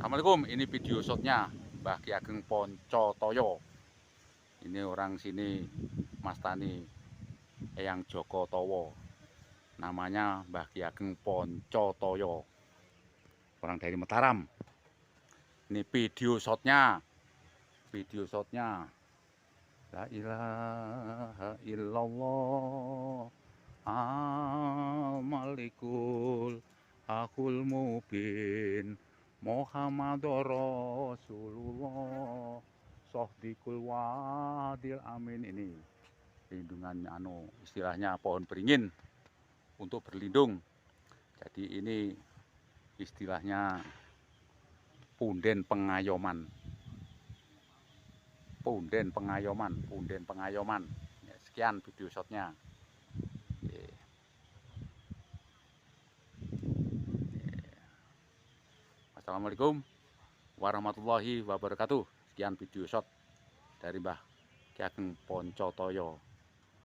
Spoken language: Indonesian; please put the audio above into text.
Assalamualaikum, ini video shotnya Mbah Ki Ageng Poncotoyo. Ini orang sini, Mas Tani Eyang Joko Towo. Namanya Mbah Ki Ageng Poncotoyo. Orang dari Mataram. Ini video shotnya. Video shotnya. La ilaha illallah. Al-Malikul Hakul Mubin Muhammadur Rasulullah Sohdikul Wadil Amin. Ini lindungan istilahnya pohon beringin untuk berlindung. Jadi ini istilahnya punden pengayoman. Punden pengayoman. Sekian video shotnya. Assalamualaikum warahmatullahi wabarakatuh. Sekian video shot dari Mbah Ki Ageng Poncotoyo.